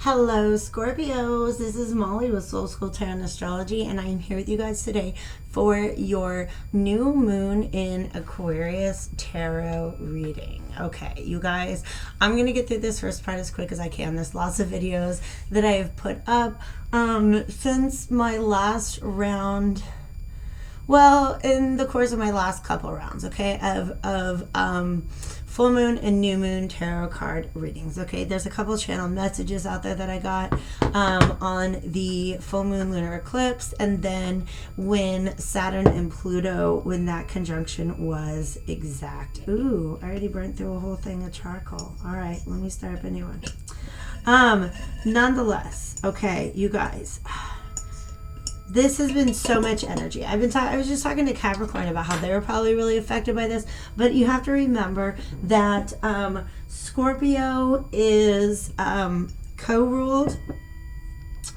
Hello Scorpios, this is Molly with Soul School Tarot and Astrology, and I am here with you guys today for your new moon in Aquarius tarot reading. Okay, you guys, I'm going to get through this first part as quick as I can. There's lots of videos that I have put up since my last round. Well, in the course of my last couple rounds, okay, of full moon and new moon tarot card readings, okay? There's a couple channel messages out there that I got on the full moon lunar eclipse, and then when Saturn and Pluto, when that conjunction was exact. Ooh, I already burnt through a whole thing of charcoal. All right, let me start up a new one. Nonetheless, okay, you guys, this has been so much energy. I was just talking to Capricorn about how they were probably really affected by this, but you have to remember that Scorpio is co-ruled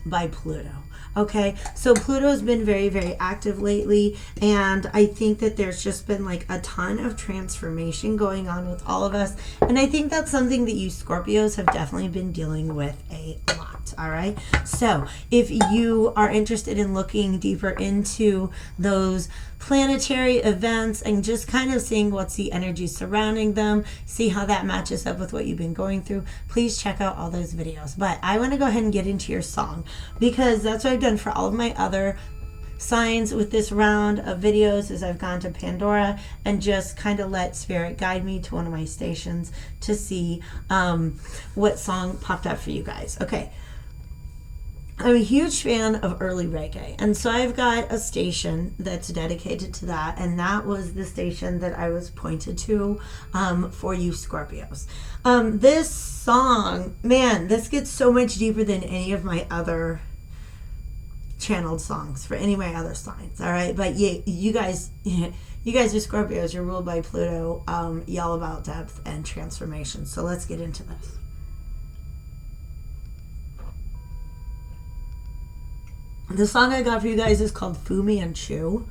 by Pluto. Okay, so Pluto has been very, very active lately, and I think that there's just been like a ton of transformation going on with all of us, and I think that's something that you Scorpios have definitely been dealing with a lot. All right, so if you are interested in looking deeper into those planetary events and just kind of seeing what's the energy surrounding them, see how that matches up with what you've been going through, please check out all those videos. But I want to go ahead and get into your song, because that's what I've done for all of my other signs with this round of videos, is I've gone to Pandora and just kind of let Spirit guide me to one of my stations to see what song popped up for you guys. Okay, I'm a huge fan of early reggae, and so I've got a station that's dedicated to that, and that was the station that I was pointed to for you Scorpios. This song, man, this gets so much deeper than any of my other channeled songs for any of my other signs. All right, but you guys are Scorpios, you're ruled by Pluto, y'all about depth and transformation. So let's get into this. The song I got for you guys is called Fu Manchu,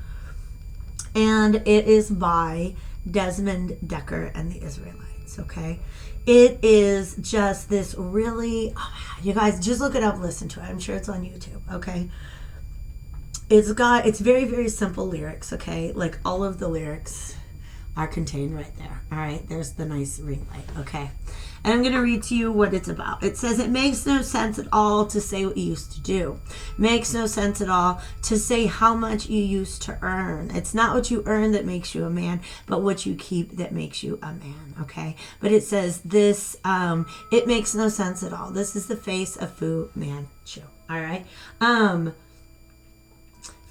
and it is by Desmond Dekker and the Israelites. Okay, it is just this really, you guys just look it up, listen to it. I'm sure it's on YouTube. Okay, it's very, very simple lyrics. Okay, like all of the lyrics are contained right there. All right, there's the nice ring light. Okay, and I'm going to read to you what it's about. It says, it makes no sense at all to say what you used to do. Makes no sense at all to say how much you used to earn. It's not what you earn that makes you a man, but what you keep that makes you a man. Okay, but it says this, it makes no sense at all. This is the face of Fu Manchu. All right,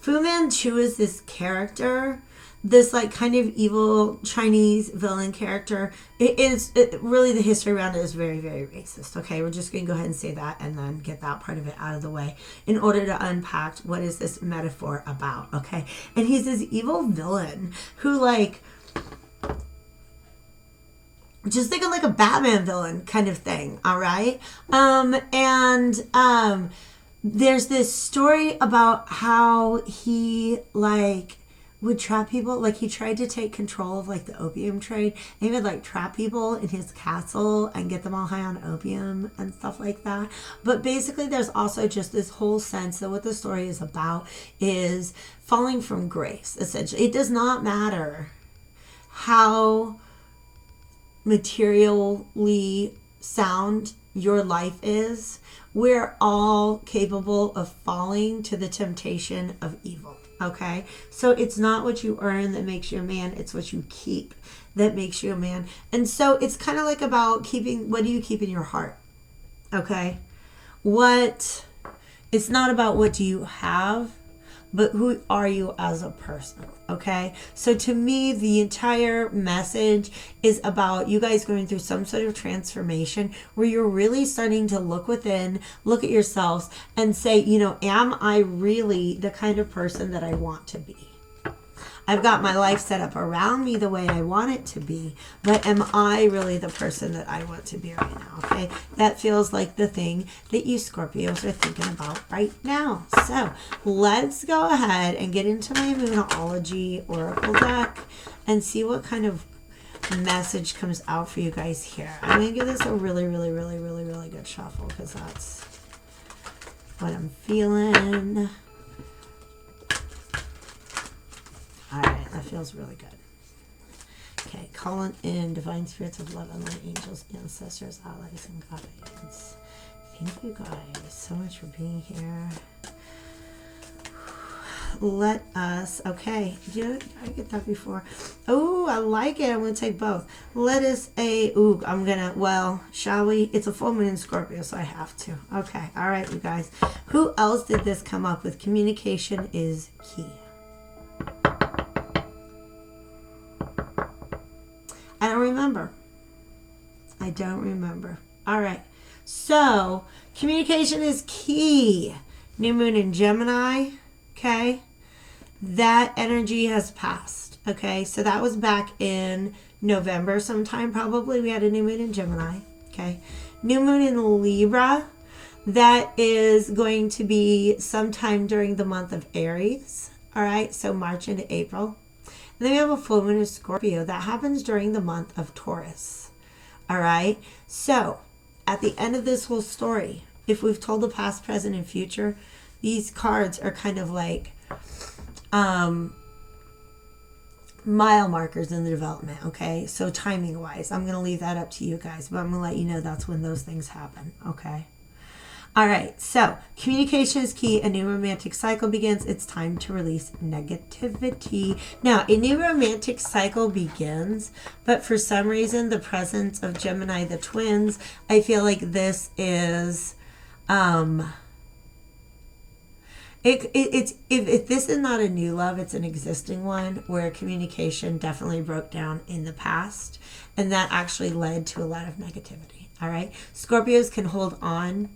Fu Manchu is this character, this like kind of evil Chinese villain character. Really the history around it is very, very racist. Okay, we're just going to go ahead and say that and then get that part of it out of the way in order to unpack what is this metaphor about. Okay, and he's this evil villain who, like, just think of like a Batman villain kind of thing. All right, there's this story about how he like would trap people. Like, he tried to take control of like the opium trade, and he would like trap people in his castle and get them all high on opium and stuff like that. But basically there's also just this whole sense that what the story is about is falling from grace, essentially. It does not matter how materially sound your life is, we're all capable of falling to the temptation of evil. Okay, so it's not what you earn that makes you a man, it's what you keep that makes you a man. And so it's kind of like about keeping, what do you keep in your heart? Okay, it's not about what do you have, but who are you as a person? Okay, so to me, the entire message is about you guys going through some sort of transformation where you're really starting to look within, look at yourselves and say, you know, am I really the kind of person that I want to be? I've got my life set up around me the way I want it to be, but am I really the person that I want to be right now? Okay, that feels like the thing that you Scorpios are thinking about right now. So let's go ahead and get into my Moonology Oracle deck and see what kind of message comes out for you guys here. I'm going to give this a really, really, really, really, really good card shuffle because that's what I'm feeling. All right, that feels really good. Okay, calling in divine spirits of love and light, angels, ancestors, allies, and guides. Thank you guys so much for being here. Let us, okay, did I get that before? Oh, I like it. I'm going to take both. Let us I'm going to, well, shall we? It's a full moon in Scorpio, so I have to. Okay, all right, you guys. Who else did this come up with? Communication is key. I don't remember. I don't remember. All right. So, communication is key. New moon in Gemini. Okay. That energy has passed. Okay. So, that was back in November sometime. Probably we had a new moon in Gemini. Okay. New moon in Libra. That is going to be sometime during the month of Aries. All right. So, March into April. And then we have a full moon in Scorpio. That happens during the month of Taurus. All right. So, at the end of this whole story, if we've told the past, present, and future, these cards are kind of like mile markers in the development. Okay. So, timing wise, I'm going to leave that up to you guys, but I'm going to let you know that's when those things happen. Okay. All right, so communication is key. A new romantic cycle begins. It's time to release negativity. Now, a new romantic cycle begins, but for some reason, the presence of Gemini, the twins, I feel like this is, if this is not a new love, it's an existing one where communication definitely broke down in the past, and that actually led to a lot of negativity. All right, Scorpios can hold on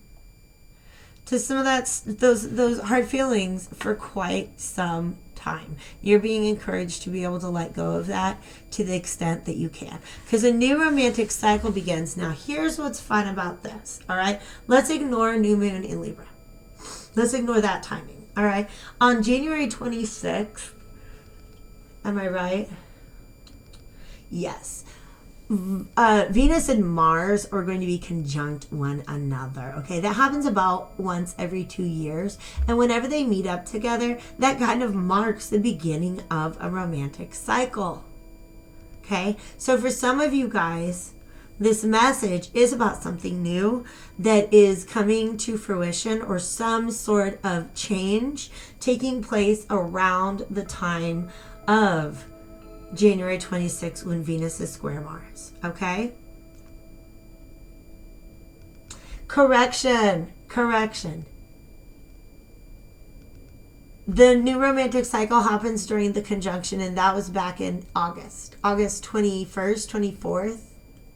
to some of those hard feelings for quite some time. You're being encouraged to be able to let go of that to the extent that you can, because a new romantic cycle begins. Now, here's what's fun about this. All right, let's ignore new moon in Libra. Let's ignore that timing. All right, on January 26th, am I right? Yes. Venus and Mars are going to be conjunct one another. Okay, that happens about once every 2 years, and whenever they meet up together, that kind of marks the beginning of a romantic cycle. Okay, so for some of you guys, this message is about something new that is coming to fruition, or some sort of change taking place around the time of January 26th, when Venus is square Mars. Okay? Correction. The new romantic cycle happens during the conjunction, and that was back in August 21st, 24th.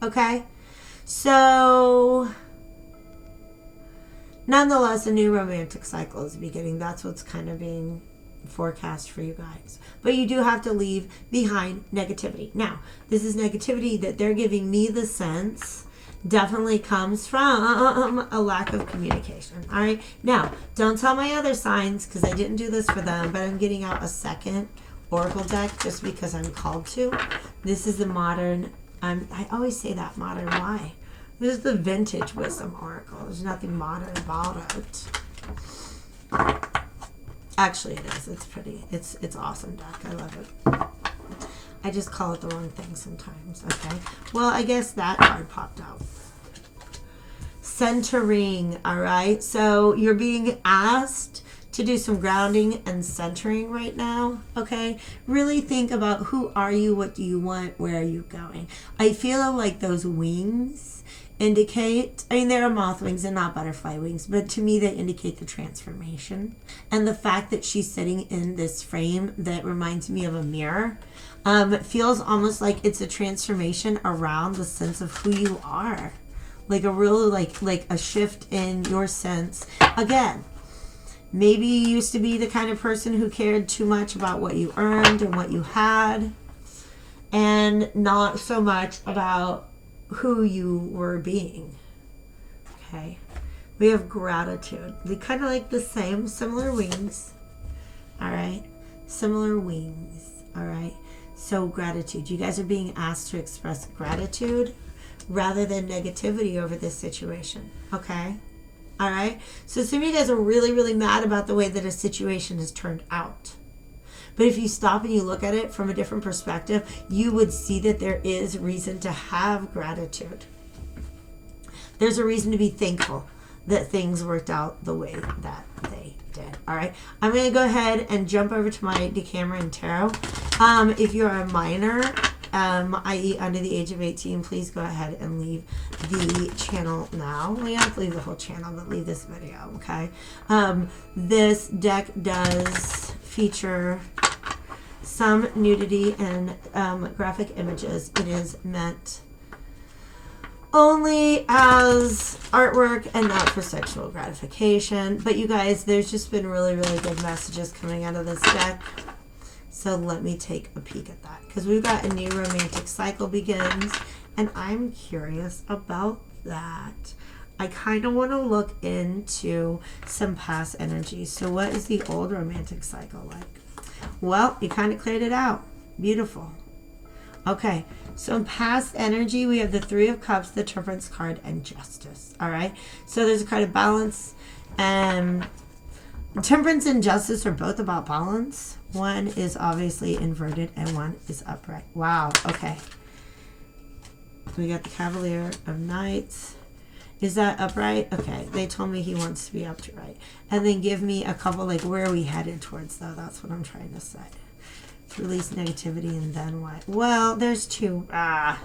Okay? So, nonetheless, a new romantic cycle is beginning. That's what's kind of being forecast for you guys, but you do have to leave behind negativity. Now, this is negativity that they're giving me the sense definitely comes from a lack of communication. All right, now don't tell my other signs because I didn't do this for them, but I'm getting out a second oracle deck just because I'm called to. This is the modern, I always say that modern, why? This is the vintage wisdom oracle. There's nothing modern about it. Actually, it is. It's pretty. It's awesome deck. I love it. I just call it the wrong thing sometimes. Okay. Well, I guess that card popped out. Centering. All right. So you're being asked to do some grounding and centering right now. Okay. Really think about who are you, what do you want, where are you going. I feel like those wings indicate, I mean, they're moth wings and not butterfly wings, but to me they indicate the transformation, and the fact that she's sitting in this frame that reminds me of a mirror. It feels almost like it's a transformation around the sense of who you are, like a real like a shift in your sense. Again, maybe you used to be the kind of person who cared too much about what you earned and what you had, and not so much about who you were being. Okay, we have gratitude. They kind of like the same, similar wings. All right, similar wings. All right, so gratitude. You guys are being asked to express gratitude rather than negativity over this situation. Okay? All right? So some of you guys are really, really mad about the way that a situation has turned out. But if you stop and you look at it from a different perspective, you would see that there is reason to have gratitude. There's a reason to be thankful that things worked out the way that they did. All right. I'm going to go ahead and jump over to my Decameron Tarot. If you're a minor, i.e. under the age of 18, please go ahead and leave the channel now. We don't have to leave the whole channel, but leave this video, okay? This deck does feature some nudity and graphic images. It is meant only as artwork and not for sexual gratification. But you guys, there's just been really, really good messages coming out of this deck. So let me take a peek at that, because we've got a new romantic cycle begins, and I'm curious about that. I kind of want to look into some past energies. So what is the old romantic cycle like? Well, you kind of cleared it out. Beautiful. Okay, so in past energy, we have the Three of Cups, the Temperance card, and Justice. All right, so there's a card of balance. Temperance and Justice are both about balance. One is obviously inverted and one is upright. Wow, okay. We got the Cavalier of Knights. Is that upright? Okay, they told me he wants to be upright. And then give me a couple, like, where are we headed towards, though? That's what I'm trying to say. To release negativity and then what? Well, there's two. I'm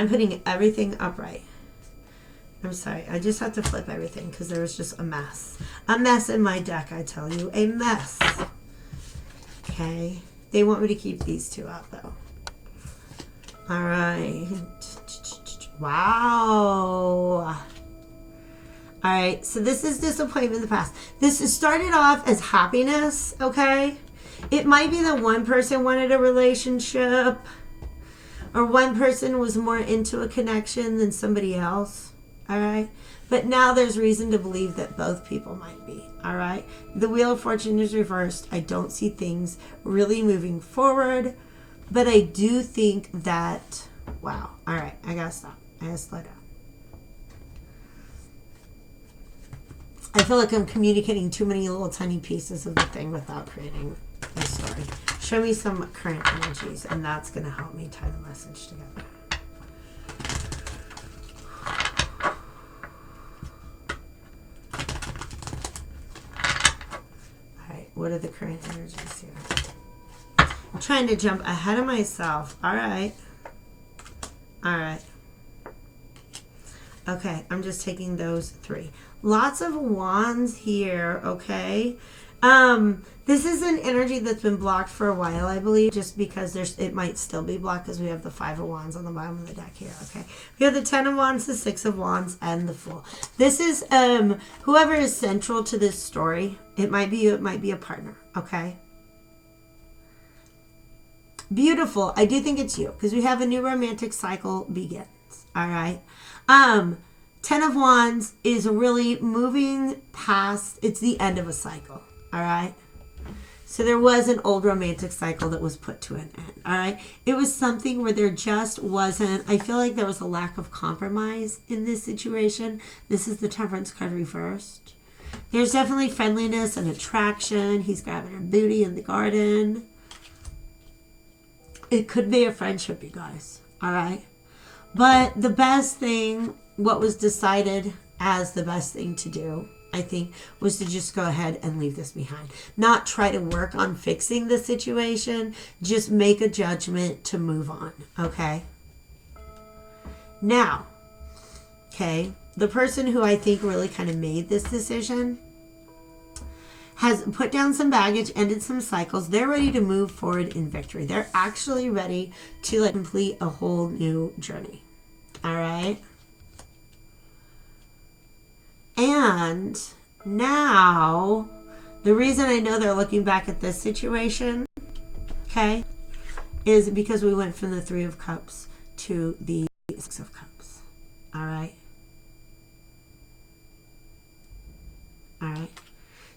putting everything upright. I'm sorry, I just have to flip everything because there was just a mess. A mess in my deck, I tell you. A mess. Okay. They want me to keep these two out, though. All right. Wow. All right, so this is disappointment in the past. This is started off as happiness, okay? It might be that one person wanted a relationship, or one person was more into a connection than somebody else. All right, but now there's reason to believe that both people might be. All right, the Wheel of Fortune is reversed. I don't see things really moving forward, but I do think that, wow. All right, I gotta stop. I gotta slow down. I feel like I'm communicating too many little tiny pieces of the thing without creating a story. Show me some current energies, and that's gonna help me tie the message together. What are the current energies here? I'm trying to jump ahead of myself. All right. All right. Okay, I'm just taking those three. Lots of wands here, okay? This is an energy that's been blocked for a while, I believe, just because it might still be blocked because we have the Five of Wands on the bottom of the deck here, okay? We have the Ten of Wands, the Six of Wands, and the Fool. This is whoever is central to this story. It might be you, it might be a partner, okay? Beautiful. I do think it's you because we have a new romantic cycle begins, all right? Ten of Wands is really moving past, it's the end of a cycle, all right? So there was an old romantic cycle that was put to an end, all right? It was something where there just wasn't, I feel like there was a lack of compromise in this situation. This is the Temperance card reversed. There's definitely friendliness and attraction. He's grabbing her booty in the garden. It could be a friendship, you guys, all right? But the best thing, what was decided as the best thing to do, I think, was to just go ahead and leave this behind. Not try to work on fixing the situation. Just make a judgment to move on, okay? Now, okay, the person who I think really kind of made this decision has put down some baggage, ended some cycles. They're ready to move forward in victory. They're actually ready to complete a whole new journey, all right? And now, the reason I know they're looking back at this situation, okay, is because we went from the Three of Cups to the Six of Cups. All right? All right.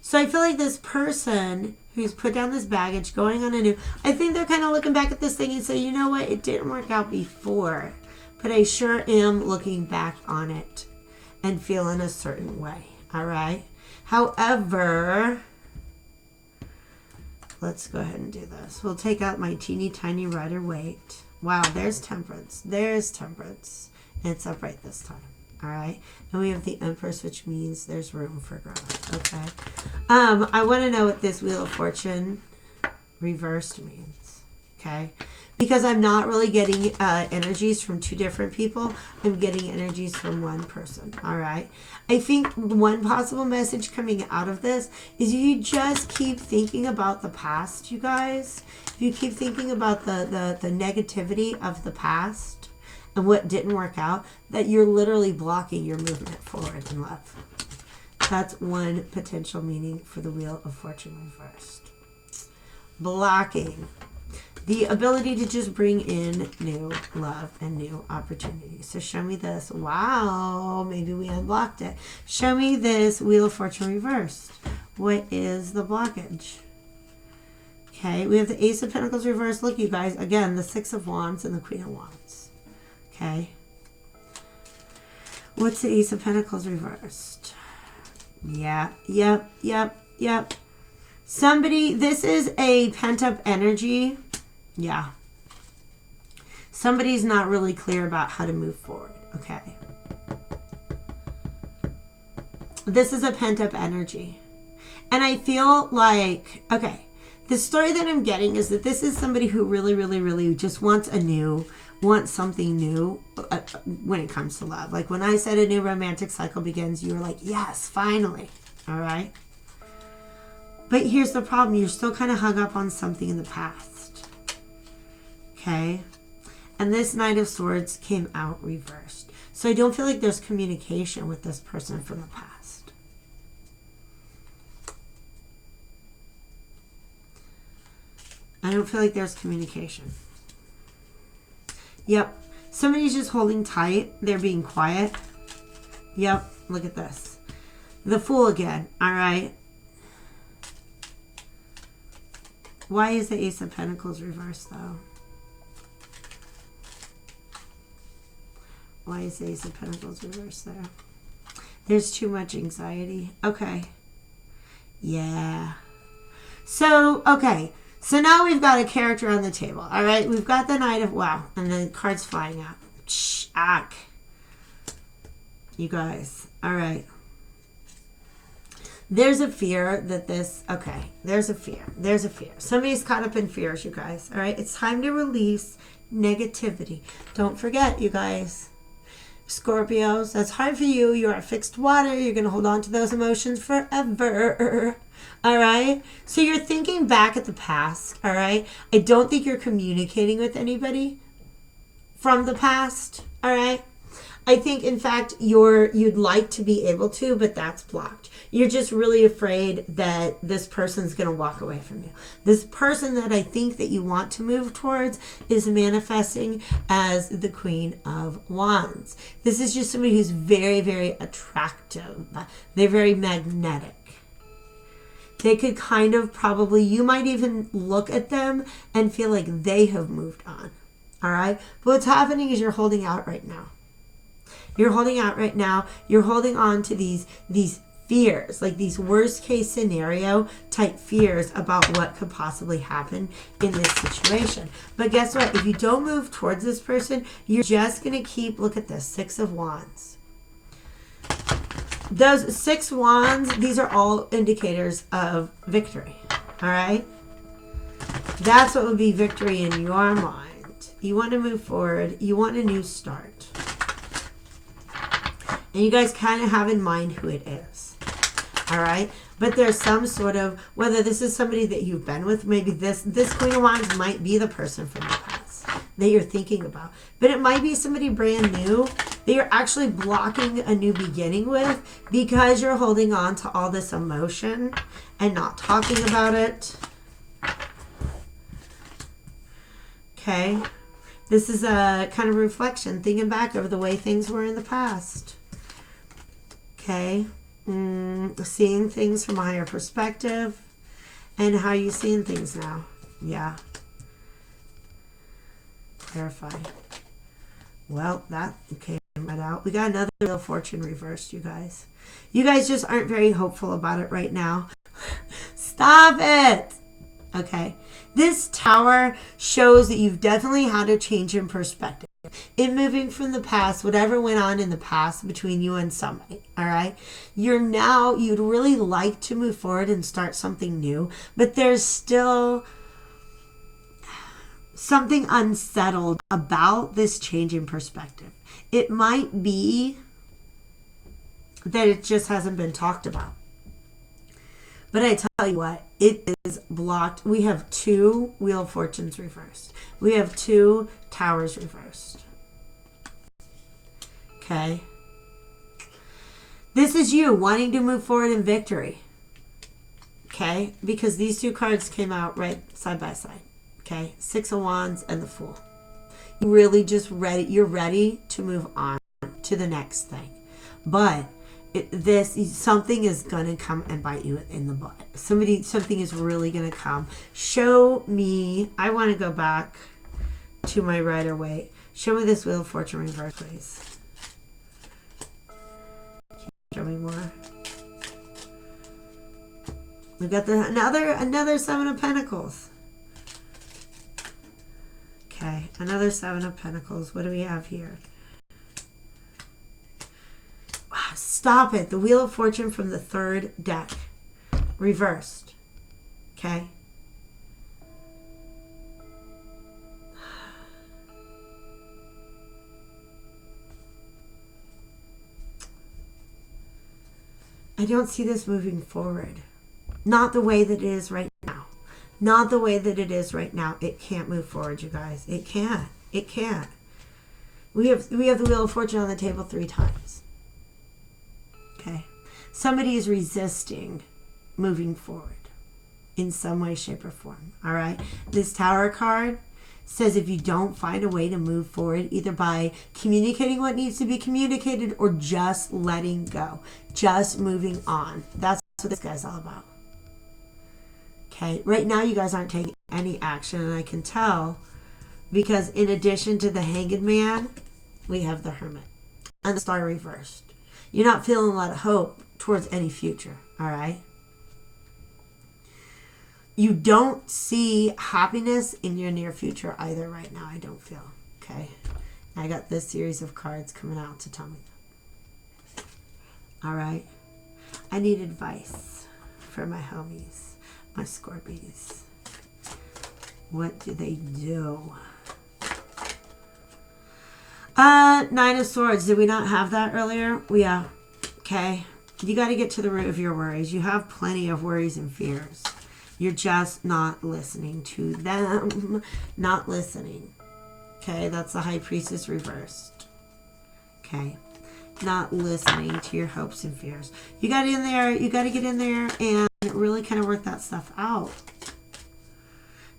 So I feel like this person who's put down this baggage, going on a new, I think they're kind of looking back at this thing and say, you know what, it didn't work out before, but I sure am looking back on it and feeling a certain way. All right. However, let's go ahead and do this. We'll take out my teeny tiny Rider-Waite. Wow, there's Temperance. There's Temperance. And it's upright this time. All right. And we have the Empress, which means there's room for growth. Okay. I want to know what this Wheel of Fortune reversed means. Okay. Because I'm not really getting energies from two different people. I'm getting energies from one person. All right. I think one possible message coming out of this is you just keep thinking about the past, you guys. You keep thinking about the negativity of the past and what didn't work out, that you're literally blocking your movement forward in love. That's one potential meaning for the Wheel of Fortune reversed. Blocking the ability to just bring in new love and new opportunities. So show me this. Wow, maybe we unblocked it. Show me this Wheel of Fortune reversed. What is the blockage? Okay, we have the Ace of Pentacles reversed. Look, you guys, again, the Six of Wands and the Queen of Wands. Okay. What's the Ace of Pentacles reversed? Yeah, yep. Somebody, this is a pent-up energy. Yeah. Somebody's not really clear about how to move forward. Okay. This is a pent-up energy. And I feel like, okay, the story that I'm getting is that this is somebody who really just wants something new when it comes to love. Like when I said a new romantic cycle begins, you were like, yes, finally. All right. But here's the problem. You're still kind of hung up on something in the past. Okay. And this Knight of Swords came out reversed. So I don't feel like there's communication with this person from the past. I don't feel like there's communication. Yep. Somebody's just holding tight. They're being quiet. Yep. Look at this. The Fool again. All right. Why is the Ace of Pentacles reversed, though? Why is the Ace of Pentacles reversed there? There's too much anxiety. Okay. Yeah. So, okay. So now we've got a character on the table. All right. We've got the Knight of, wow. And the card's flying out. Shack. You guys. All right. There's a fear that this, okay. There's a fear. There's a fear. Somebody's caught up in fears, you guys. All right. It's time to release negativity. Don't forget, you guys. Scorpios, that's hard for you. You're a fixed water. You're going to hold on to those emotions forever. All right. So you're thinking back at the past. All right. I don't think you're communicating with anybody from the past. All right. I think, in fact, you'd like to be able to, but that's blocked. You're just really afraid that this person's going to walk away from you. This person that I think that you want to move towards is manifesting as the Queen of Wands. This is just somebody who's very, very attractive. They're very magnetic. They could kind of probably, you might even look at them and feel like they have moved on. All right. But what's happening is you're holding out right now. You're holding out right now. You're holding on to these fears, like these worst case scenario type fears about what could possibly happen in this situation. But guess what? If you don't move towards this person, you're just going to keep, look at this, Six of Wands. Those 6 wands, these are all indicators of victory. All right? That's what would be victory in your mind. You want to move forward. You want a new start. And you guys kind of have in mind who it is. All right? But there's some sort of, whether this is somebody that you've been with, maybe this Queen of Wands might be the person from the past that you're thinking about. But it might be somebody brand new that you're actually blocking a new beginning with because you're holding on to all this emotion and not talking about it. Okay? This is a kind of reflection, thinking back over the way things were in the past. Okay? Seeing things from a higher perspective. And how you seeing things now. Yeah. Clarify. Well, that came right out. We got another Wheel of Fortune reversed, you guys. You guys just aren't very hopeful about it right now. Stop it! Okay. This Tower shows that you've definitely had a change in perspective. In moving from the past, whatever went on in the past between you and somebody, all right? You'd really like to move forward and start something new, but there's still something unsettled about this change in perspective. It might be that it just hasn't been talked about. But I tell you what, it is blocked. We have 2 Wheel of Fortunes reversed. We have 2 Towers reversed. Okay. This is you wanting to move forward in victory. Okay. Because these 2 cards came out right side by side. Okay. 6 of Wands and the Fool. You're really just ready. You're ready to move on to the next thing. But something is going to come and bite you in the butt. Something is really going to come. Show me. I want to go back to my Rider-Waite. Show me this Wheel of Fortune reverse, please. Show me more. We've got another 7 of Pentacles. Okay, another 7 of Pentacles. What do we have here? Stop it. The Wheel of Fortune from the 3rd deck. Reversed. Okay. I don't see this moving forward. Not the way that it is right now. Not the way that it is right now. It can't move forward, you guys. It can't. It can't. We have the Wheel of Fortune on the table 3 times. Okay. Somebody is resisting moving forward in some way, shape, or form. All right. This Tower card says if you don't find a way to move forward, either by communicating what needs to be communicated or just letting go, just moving on. That's what this guy's all about. Okay. Right now, you guys aren't taking any action, and I can tell because in addition to the Hanged Man, we have the Hermit and the Star reversed. You're not feeling a lot of hope towards any future, all right? You don't see happiness in your near future either right now, I don't feel, okay? I got this series of cards coming out to tell me that. All right? I need advice for my homies, my Scorpies. What do they do? 9 of Swords. Did we not have that earlier? Yeah. Okay. You got to get to the root of your worries. You have plenty of worries and fears. You're just not listening to them. Not listening. Okay. That's the High Priestess reversed. Okay. Not listening to your hopes and fears. You got in there. You got to get in there and really kind of work that stuff out.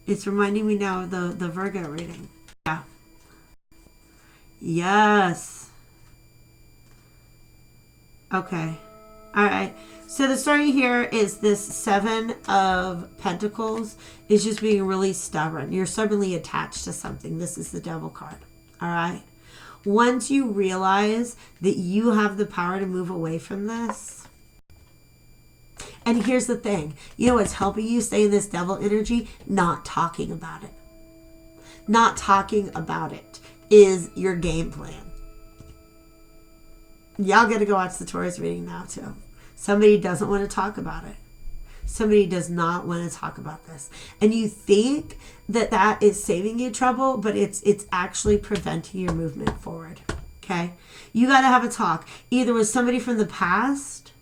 It's reminding me now of the Virgo reading. Yeah. Yes. Okay. All right. So the story here is this 7 of Pentacles is just being really stubborn. You're stubbornly attached to something. This is the Devil card. All right. Once you realize that you have the power to move away from this. And here's the thing. You know what's helping you stay in this Devil energy? Not talking about it. Not talking about it is your game plan. Y'all got to go watch the Taurus reading now too. Somebody doesn't want to talk about it. Somebody does not want to talk about this. And you think that that is saving you trouble, but it's actually preventing your movement forward. Okay? You got to have a talk either with somebody from the past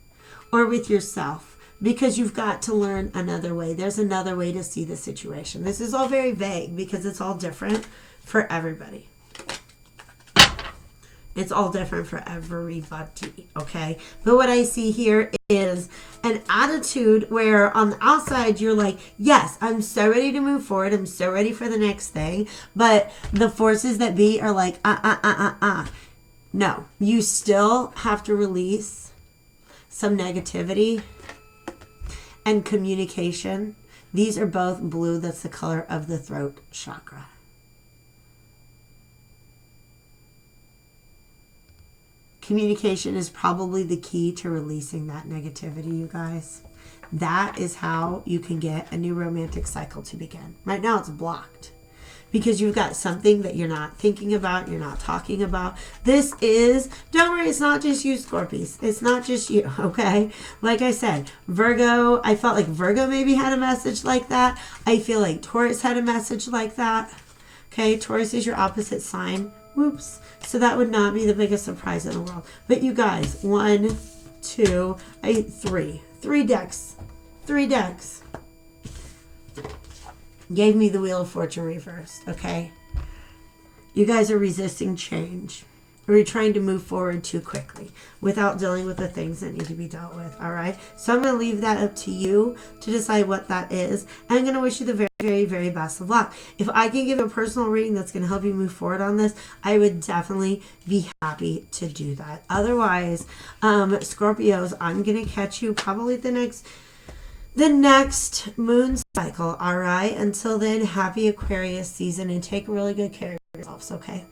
or with yourself, because you've got to learn another way. There's another way to see the situation. This is all very vague because it's all different for everybody. It's all different for everybody, okay? But what I see here is an attitude where on the outside you're like, yes, I'm so ready to move forward. I'm so ready for the next thing. But the forces that be are like, No, you still have to release some negativity, and communication. These are both blue. That's the color of the throat chakra. Communication is probably the key to releasing that negativity, you guys. That is how you can get a new romantic cycle to begin. Right now it's blocked because you've got something that you're not thinking about, you're not talking about. This is, don't worry, it's not just you, Scorpies. It's not just you, okay? Like I said, Virgo, I felt like Virgo maybe had a message like that. I feel like Taurus had a message like that. Okay, Taurus is your opposite sign. Whoops. So that would not be the biggest surprise in the world. But you guys, 1, 2, 3. 3 decks. 3 decks. Gave me the Wheel of Fortune reversed, okay? You guys are resisting change. Or you're trying to move forward too quickly without dealing with the things that need to be dealt with, all right? So I'm going to leave that up to you to decide what that is. And I'm going to wish you the very, very, very best of luck. If I can give a personal reading that's going to help you move forward on this, I would definitely be happy to do that. Otherwise, Scorpios, I'm going to catch you probably the next moon cycle, all right? Until then, happy Aquarius season and take really good care of yourselves, okay?